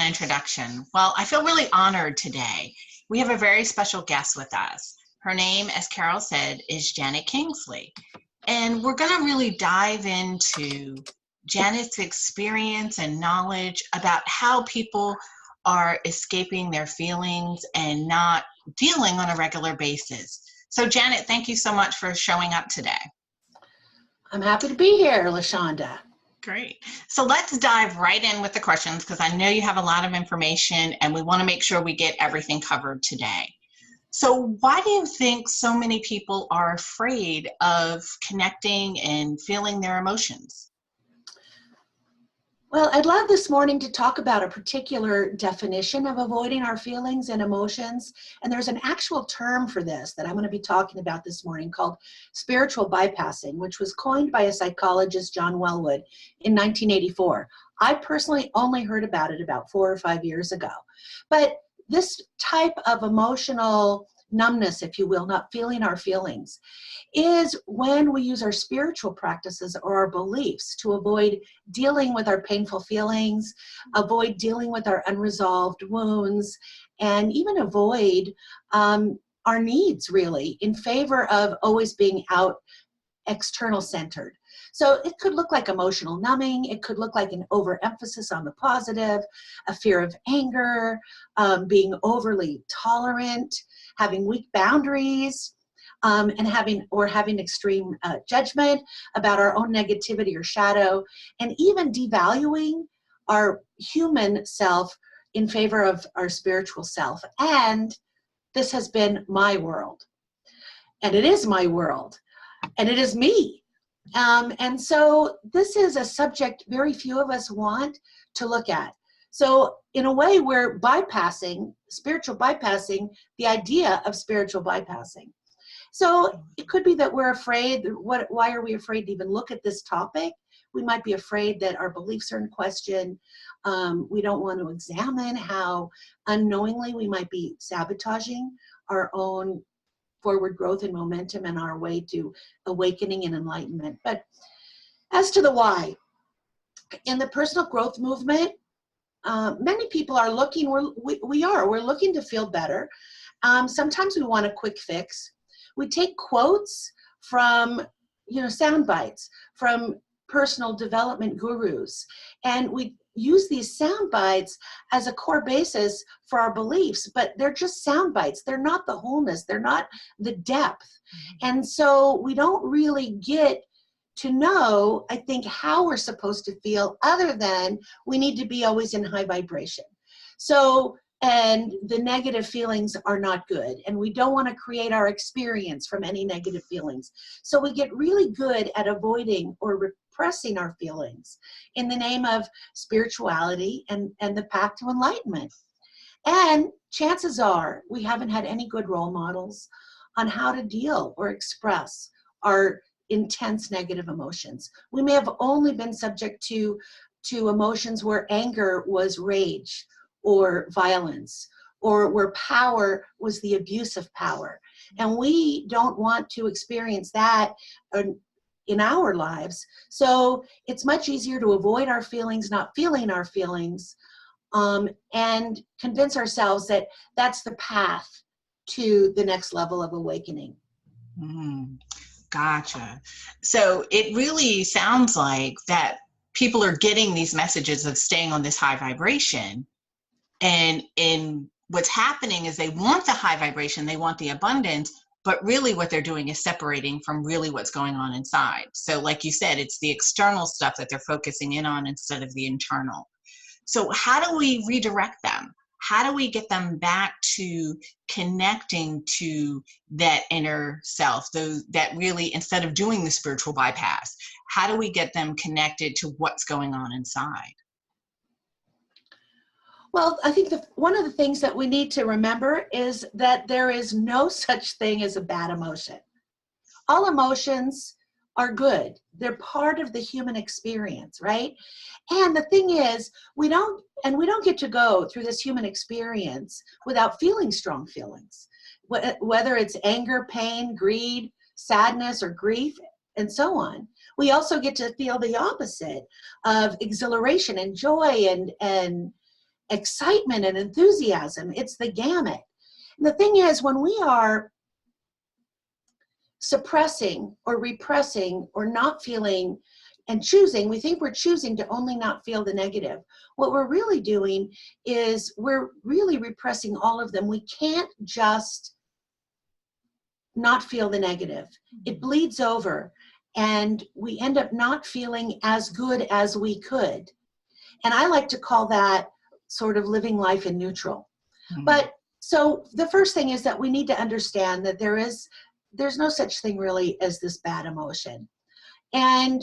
introduction. Well, I feel really honored today. We have a very special guest with us. Her name, as Carol said, is Janet Kingsley. And we're going to really dive into Janet's experience and knowledge about how people are escaping their feelings and not dealing on a regular basis. So Janet, thank you so much for showing up today. I'm happy to be here, LaShonda. Great. So let's dive right in with the questions because I know you have a lot of information and we want to make sure we get everything covered today. So why do you think so many people are afraid of connecting and feeling their emotions? Well, I'd love this morning to talk about a particular definition of avoiding our feelings and emotions. And there's an actual term for this that I'm going to be talking about this morning called spiritual bypassing, which was coined by a psychologist, John Wellwood, in 1984. I personally only heard about it about 4 or 5 years ago. But this type of emotional numbness, if you will, not feeling our feelings, is when we use our spiritual practices or our beliefs to avoid dealing with our painful feelings, avoid dealing with our unresolved wounds, and even avoid our needs, really, in favor of always being out external centered. So it could look like emotional numbing. It could look like an overemphasis on the positive, a fear of anger, being overly tolerant, having weak boundaries, and having extreme judgment about our own negativity or shadow, and even devaluing our human self in favor of our spiritual self. And this has been my world. And it is my world. And it is me. And so this is a subject very few of us want to look at. So in a way, we're bypassing, spiritual bypassing, the idea of spiritual bypassing. So it could be that we're afraid. Why are we afraid to even look at this topic? We might be afraid that our beliefs are in question. We don't want to examine how unknowingly we might be sabotaging our own forward growth and momentum and our way to awakening and enlightenment. But as to the why, in the personal growth movement, many people are looking, we're looking to feel better. Sometimes we want a quick fix. We take quotes from, sound bites from personal development gurus, and we use these sound bites as a core basis for our beliefs, but they're just sound bites. They're not the wholeness. They're not the depth. And so we don't really get to know, I think, how we're supposed to feel other than we need to be always in high vibration. So, and the negative feelings are not good. And we don't want to create our experience from any negative feelings. So we get really good at avoiding or repressing our feelings in the name of spirituality and the path to enlightenment. And chances are we haven't had any good role models on how to deal or express our intense negative emotions. We may have only been subject to emotions where anger was rage or violence, or where power was the abuse of power. And we don't want to experience that in our lives. So it's much easier to avoid our feelings, not feeling our feelings, and convince ourselves that that's the path to the next level of awakening. Gotcha. So it really sounds like that people are getting these messages of staying on this high vibration. And what's happening is they want the high vibration, they want the abundance, but really what they're doing is separating from really what's going on inside. So like you said, it's the external stuff that they're focusing in on instead of the internal. So how do we redirect them? How do we get them back to connecting to that inner self, that really, instead of doing the spiritual bypass, how do we get them connected to what's going on inside? Well, I think one of the things that we need to remember is that there is no such thing as a bad emotion. All emotions are good. They're part of the human experience, right? And the thing is, we don't get to go through this human experience without feeling strong feelings, whether it's anger, pain, greed, sadness, or grief, and so on. We also get to feel the opposite of exhilaration and joy excitement and enthusiasm. It's the gamut. And the thing is, when we are suppressing or repressing or not feeling and choosing, we think we're choosing to only not feel the negative. What we're really doing is we're really repressing all of them. We can't just not feel the negative. It bleeds over and we end up not feeling as good as we could. And I like to call that sort of living life in neutral. But so the first thing is that we need to understand that there's no such thing really as this bad emotion. And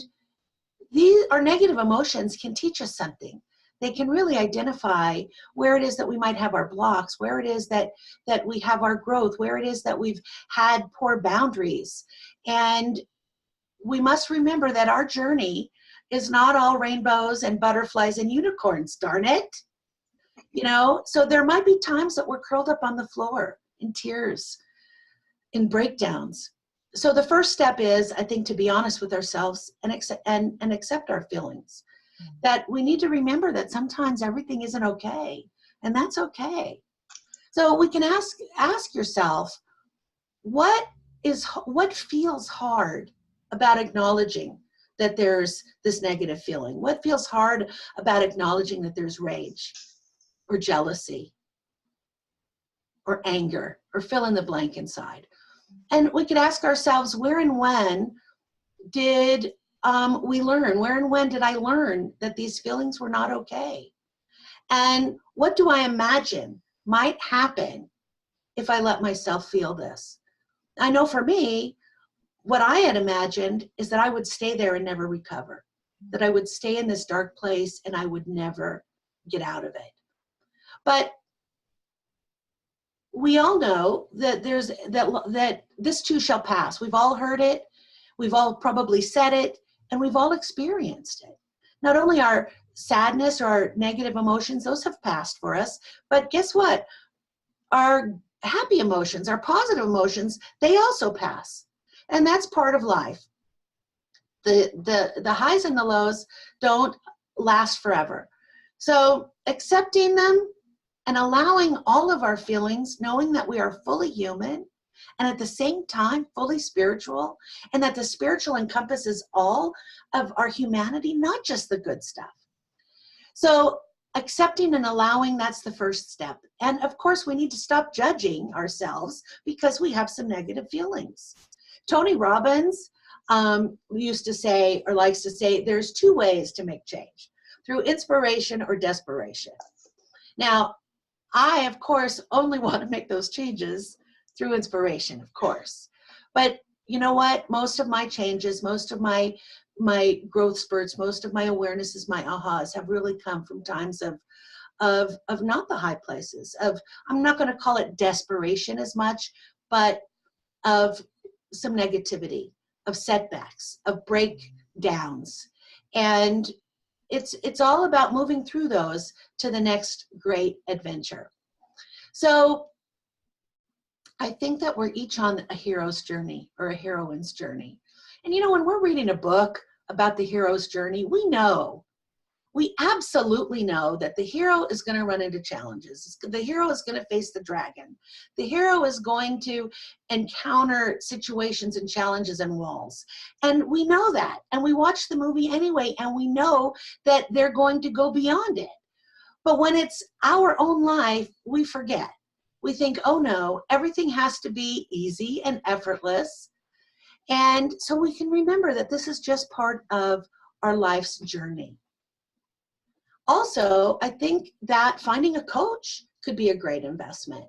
our negative emotions can teach us something. They can really identify where it is that we might have our blocks, where it is that we have our growth, where it is that we've had poor boundaries. And we must remember that our journey is not all rainbows and butterflies and unicorns, darn it. You know, so there might be times that we're curled up on the floor in tears, in breakdowns. So the first step is, I think, to be honest with ourselves and accept our feelings. That we need to remember that sometimes everything isn't okay, and that's okay. So we can ask yourself, what feels hard about acknowledging that there's this negative feeling? What feels hard about acknowledging that there's rage or jealousy or anger, or fill in the blank inside? And we could ask ourselves, where and when did we learn? Where and when did I learn that these feelings were not okay? And what do I imagine might happen if I let myself feel this? I know for me, what I had imagined is that I would stay there and never recover, that I would stay in this dark place and I would never get out of it. But we all know that that this too shall pass. We've all heard it. We've all probably said it, and we've all experienced it. Not only our sadness or our negative emotions, those have passed for us, but guess what? Our happy emotions, our positive emotions, they also pass. And that's part of life. The highs and the lows don't last forever. So accepting them and allowing all of our feelings, knowing that we are fully human and at the same time fully spiritual, and that the spiritual encompasses all of our humanity, not just the good stuff. So accepting and allowing, that's the first step. And of course, we need to stop judging ourselves because we have some negative feelings. Tony Robbins used to say, or likes to say, there's two ways to make change: through inspiration or desperation. Now, I, of course, only want to make those changes through inspiration, of course. But you know what? Most of my changes, most of my growth spurts, most of my awarenesses, my ahas have really come from times of not the high places, of, I'm not going to call it desperation as much, but of some negativity, of setbacks, of breakdowns. And it's all about moving through those to the next great adventure. So I think that we're each on a hero's journey or a heroine's journey. And you know, when we're reading a book about the hero's journey, we absolutely know that the hero is going to run into challenges. The hero is going to face the dragon. The hero is going to encounter situations and challenges and walls. And we know that. And we watch the movie anyway, and we know that they're going to go beyond it. But when it's our own life, we forget. We think, oh no, everything has to be easy and effortless. And so we can remember that this is just part of our life's journey. Also, I think that finding a coach could be a great investment.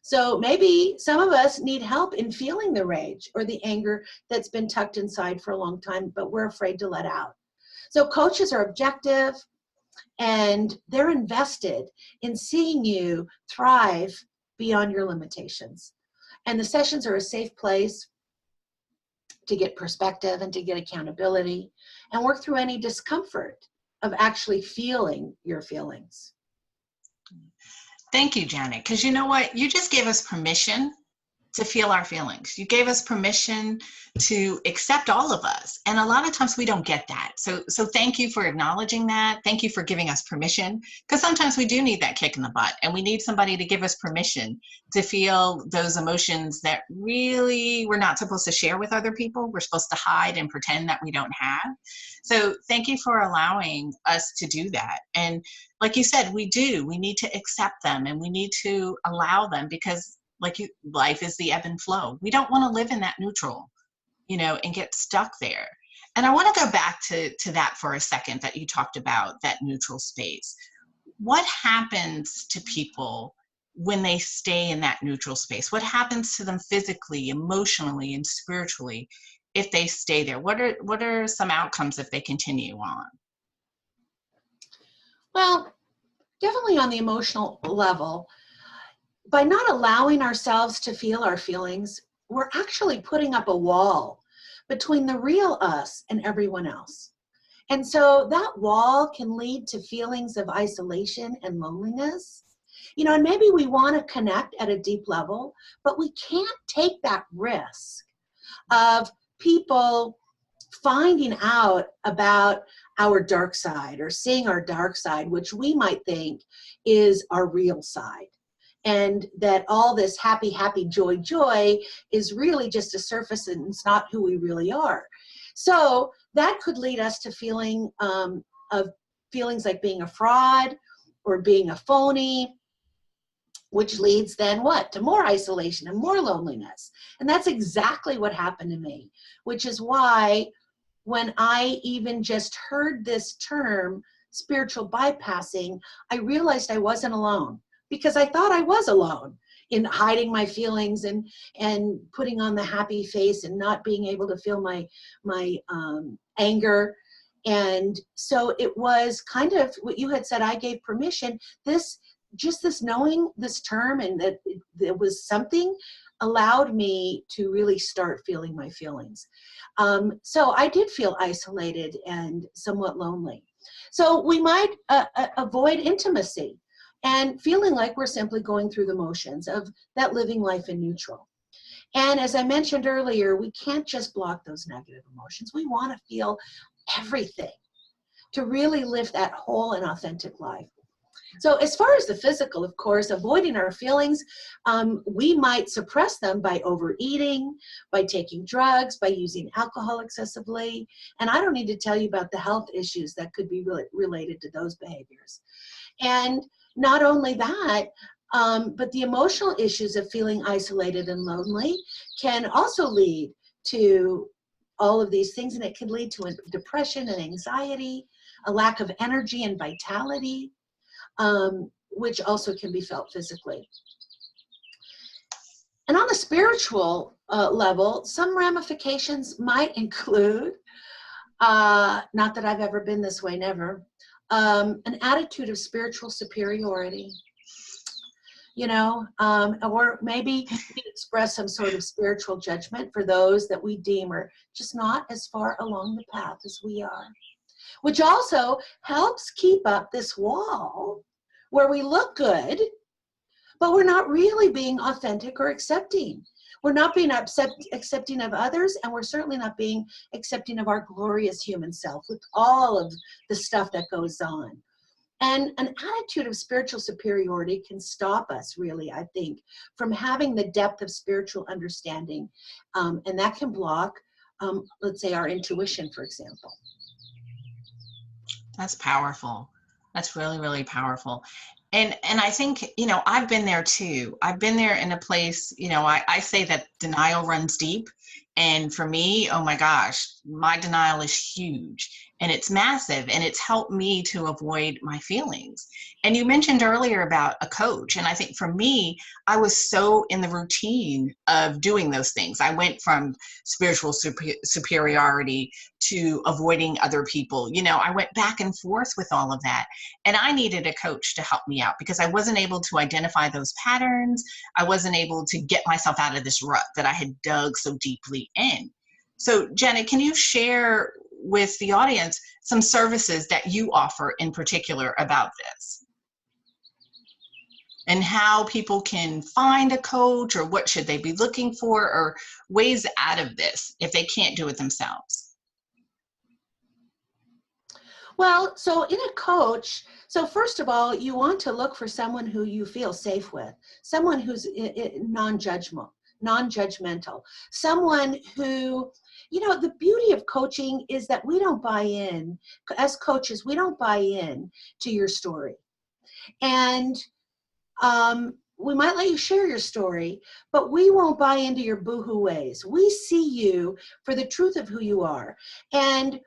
So maybe some of us need help in feeling the rage or the anger that's been tucked inside for a long time, but we're afraid to let out. So coaches are objective, and they're invested in seeing you thrive beyond your limitations. And the sessions are a safe place to get perspective and to get accountability and work through any discomfort of actually feeling your feelings. Thank you, Janet, because you know what? You just gave us permission to feel our feelings. You gave us permission to accept all of us. And a lot of times we don't get that. So thank you for acknowledging that. Thank you for giving us permission, because sometimes we do need that kick in the butt, and we need somebody to give us permission to feel those emotions that really we're not supposed to share with other people. We're supposed to hide and pretend that we don't have. So thank you for allowing us to do that. And like you said, we need to accept them, and we need to allow them, because life is the ebb and flow. We don't want to live in that neutral, and get stuck there. And I want to go back to that for a second, that you talked about, that neutral space. What happens to people when they stay in that neutral space? What happens to them physically, emotionally, and spiritually if they stay there? What are some outcomes if they continue on? Well, definitely on the emotional level, by not allowing ourselves to feel our feelings, we're actually putting up a wall between the real us and everyone else. And so that wall can lead to feelings of isolation and loneliness. And maybe we want to connect at a deep level, but we can't take that risk of people finding out about our dark side, or seeing our dark side, which we might think is our real side. And that all this happy, joy is really just a surface, and it's not who we really are. So that could lead us to feelings like being a fraud or being a phony, which leads then what? To more isolation and more loneliness. And that's exactly what happened to me, which is why when I even just heard this term, spiritual bypassing, I realized I wasn't alone. Because I thought I was alone in hiding my feelings and putting on the happy face and not being able to feel my anger. And so it was kind of what you had said, I gave permission. This knowing this term, and that there was something, allowed me to really start feeling my feelings. So I did feel isolated and somewhat lonely. So we might avoid intimacy, and feeling like we're simply going through the motions of that living life in neutral. And as I mentioned earlier, we can't just block those negative emotions. We want to feel everything to really live that whole and authentic life. So as far as the physical, of course, avoiding our feelings, we might suppress them by overeating, by taking drugs, by using alcohol excessively. And I don't need to tell you about the health issues that could be related to those behaviors. And not only that, but the emotional issues of feeling isolated and lonely can also lead to all of these things, and it can lead to depression and anxiety, a lack of energy and vitality, which also can be felt physically. And on the spiritual level, some ramifications might include, not that I've ever been this way, never, an attitude of spiritual superiority, or maybe we express some sort of spiritual judgment for those that we deem are just not as far along the path as we are, which also helps keep up this wall where we look good, but we're not really being authentic or accepting. We're not being accepting of others, and we're certainly not being accepting of our glorious human self with all of the stuff that goes on. And an attitude of spiritual superiority can stop us, really, I think, from having the depth of spiritual understanding. And that can block, let's say, our intuition, for example. That's powerful. That's really, really powerful. And I think, I've been there too. I've been there in a place, I say that denial runs deep. And for me, oh my gosh, my denial is huge and it's massive, and it's helped me to avoid my feelings. And you mentioned earlier about a coach. And I think for me, I was so in the routine of doing those things. I went from spiritual superiority to avoiding other people. I went back and forth with all of that. And I needed a coach to help me out because I wasn't able to identify those patterns. I wasn't able to get myself out of this rut that I had dug so deeply in. So Janet, can you share with the audience some services that you offer in particular about this? and how people can find a coach, or what should they be looking for, or ways out of this if they can't do it themselves? Well, so in a coach, so first of all, you want to look for someone who you feel safe with, someone who's non-judgmental, someone who, the beauty of coaching is that we don't buy in. As coaches, we don't buy in to your story. And we might let you share your story, but we won't buy into your boohoo ways. We see you for the truth of who you are. And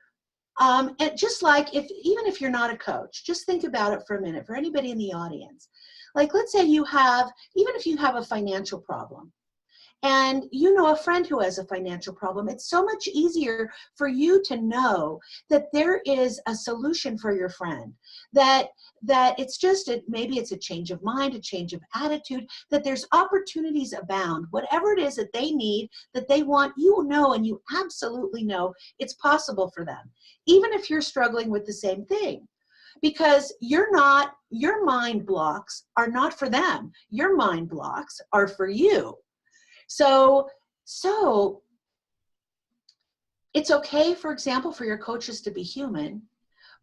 just like even if you're not a coach, just think about it for a minute for anybody in the audience. Like, let's say even if you have a financial problem, and you know a friend who has a financial problem, it's so much easier for you to know that there is a solution for your friend, that it's just maybe it's a change of mind, a change of attitude, that there's opportunities abound. Whatever it is that they need, that they want, and you absolutely know it's possible for them, even if you're struggling with the same thing. Because your mind blocks are not for them. Your mind blocks are for you. So it's okay, for example, for your coaches to be human,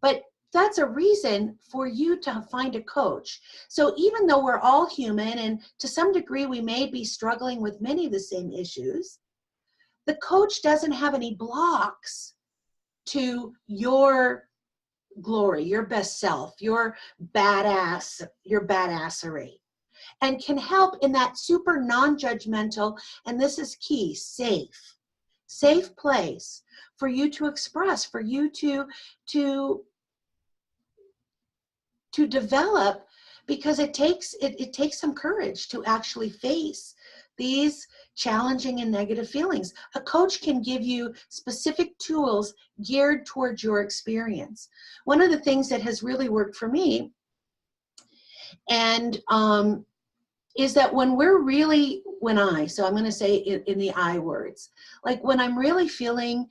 but that's a reason for you to find a coach. So even though we're all human, and to some degree we may be struggling with many of the same issues, the coach doesn't have any blocks to your glory, your best self, your badassery. And can help in that super non-judgmental, and this is key, safe place for you to express, for you to develop, because it takes some courage to actually face these challenging and negative feelings. A coach can give you specific tools geared towards your experience. One of the things that has really worked for me, and is that when so I'm going to say in the I words, like when I'm really feeling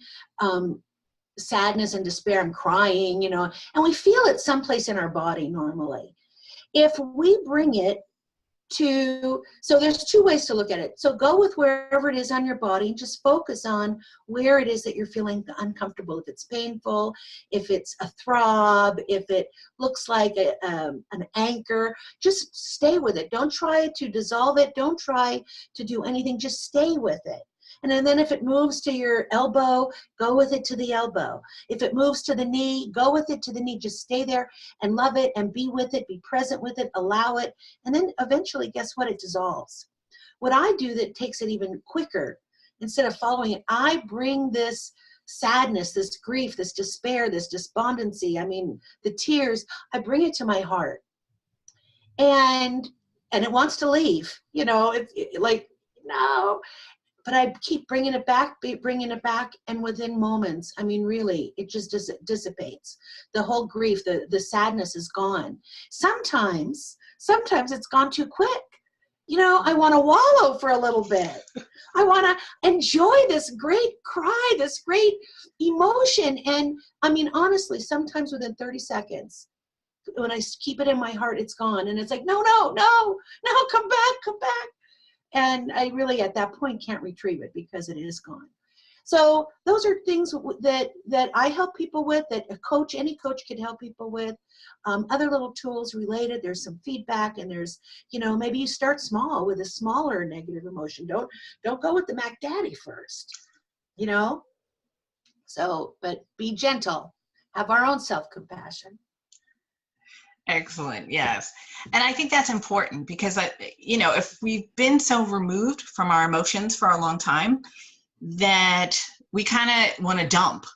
sadness and despair, I'm crying, and we feel it someplace in our body normally. If we bring it so there's two ways to look at it. So go with wherever it is on your body and just focus on where it is that you're feeling uncomfortable. If it's painful, if it's a throb, if it looks like an anchor, just stay with it. Don't try to dissolve it. Don't try to do anything. Just stay with it. And then if it moves to your elbow, go with it to the elbow. If it moves to the knee, go with it to the knee. Just stay there and love it and be with it, be present with it, allow it. And then eventually, guess what? It dissolves. What I do that takes it even quicker, instead of following it, I bring this sadness, this grief, this despair, this despondency, the tears, I bring it to my heart. And it wants to leave, no. But I keep bringing it back, and within moments, really, it just dissipates. The whole grief, the sadness is gone. Sometimes it's gone too quick. I want to wallow for a little bit. I want to enjoy this great cry, this great emotion. And honestly, sometimes within 30 seconds, when I keep it in my heart, it's gone. And it's like, no, come back. And I really, at that point, can't retrieve it because it is gone. So those are things that I help people with, that any coach can help people with. Other little tools related, there's some feedback, and there's, maybe you start small with a smaller negative emotion. Don't go with the Mac Daddy first, So, but be gentle, have our own self-compassion. Excellent. Yes. And I think that's important because, if we've been so removed from our emotions for a long time that we kind of want to dump,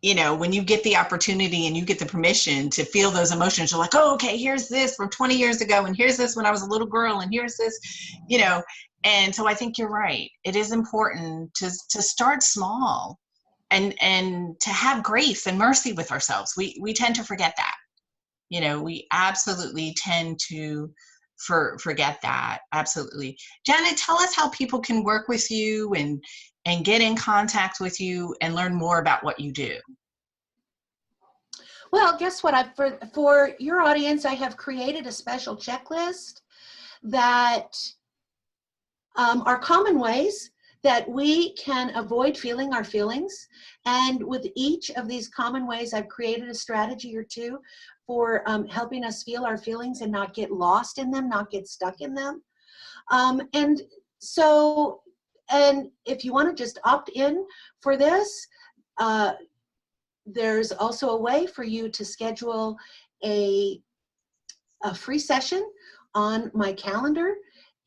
when you get the opportunity and you get the permission to feel those emotions, you're like, oh, okay, here's this from 20 years ago. And here's this when I was a little girl. And here's this, and so I think you're right. It is important to start small and to have grace and mercy with ourselves. We tend to forget that. We absolutely tend to forget that. Absolutely. Janet, tell us how people can work with you and get in contact with you and learn more about what you do. Well, guess what? For your audience, I have created a special checklist that are common ways that we can avoid feeling our feelings. And with each of these common ways, I've created a strategy or two for helping us feel our feelings and not get lost in them, not get stuck in them. And so, and if you want to just opt in for this, there's also a way for you to schedule a free session on my calendar,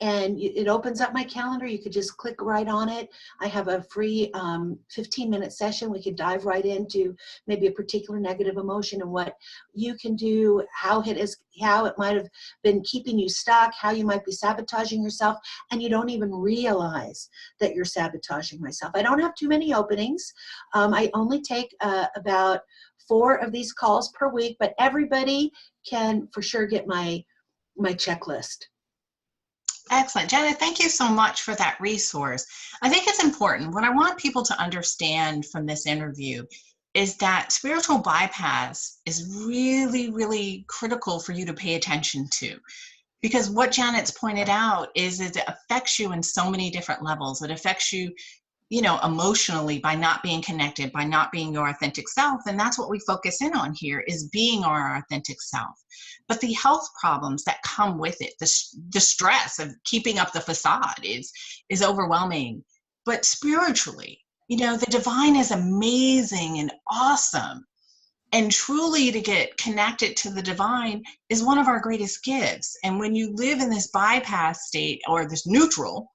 and it opens up my calendar. You could just click right on it. I have a free 15-minute session. We could dive right into maybe a particular negative emotion and what you can do, how it might have been keeping you stuck, how you might be sabotaging yourself, and you don't even realize that you're sabotaging myself. I don't have too many openings. I only take about 4 of these calls per week, but everybody can for sure get my checklist. Excellent. Janet, thank you so much for that resource. I think it's important. What I want people to understand from this interview is that spiritual bypass is really, really critical for you to pay attention to. Because what Janet's pointed out is it affects you in so many different levels. It affects you, emotionally by not being connected, by not being your authentic self. And that's what we focus in on here, is being our authentic self. But the health problems that come with it, the stress of keeping up the facade is overwhelming. But spiritually, the divine is amazing and awesome. And truly to get connected to the divine is one of our greatest gifts. And when you live in this bypass state or this neutral,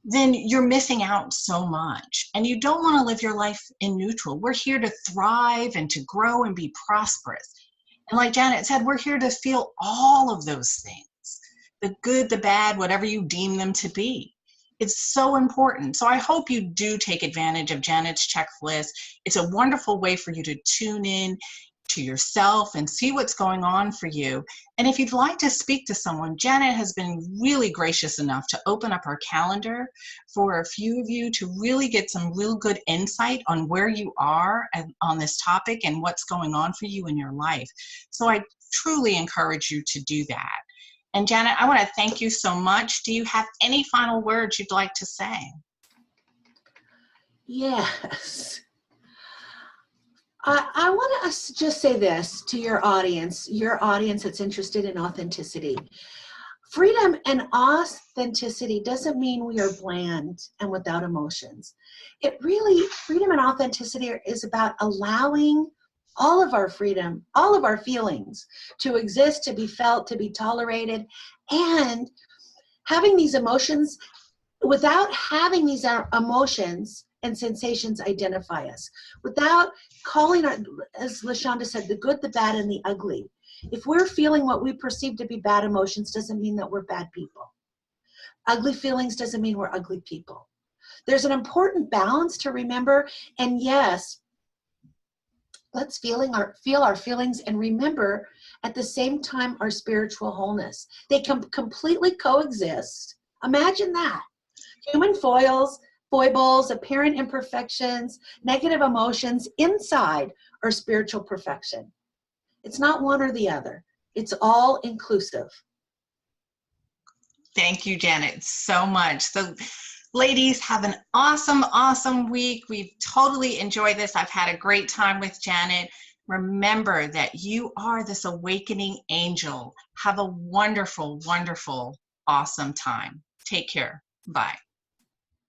then you're missing out so much. And you don't want to live your life in neutral. We're here to thrive and to grow and be prosperous. And like Janet said, we're here to feel all of those things, the good, the bad, whatever you deem them to be. It's so important. So I hope you do take advantage of Janet's checklist. It's a wonderful way for you to tune in to yourself and see what's going on for you. And if you'd like to speak to someone, Janet has been really gracious enough to open up her calendar for a few of you to really get some real good insight on where you are on this topic and what's going on for you in your life. So I truly encourage you to do that. And Janet, I want to thank you so much. Do you have any final words you'd like to say? Yes. I want to just say this to your audience that's interested in authenticity. Freedom and authenticity doesn't mean we are bland and without emotions. Freedom and authenticity is about allowing all of our freedom, all of our feelings to exist, to be felt, to be tolerated, and having these emotions without having these emotions and sensations identify us, without calling our, as LaShonda said, the good, the bad, and the ugly. If we're feeling what we perceive to be bad emotions, doesn't mean that we're bad people. Ugly feelings doesn't mean we're ugly people. There's an important balance to remember, and yes, let's feel our feelings and remember at the same time our spiritual wholeness. They can completely coexist. Imagine that. Human foibles, apparent imperfections, negative emotions inside our spiritual perfection. It's not one or the other. It's all inclusive. Thank you, Janet, so much. So, ladies, have an awesome, awesome week. We've totally enjoyed this. I've had a great time with Janet. Remember that you are this awakening angel. Have a wonderful, wonderful, awesome time. Take care. Bye.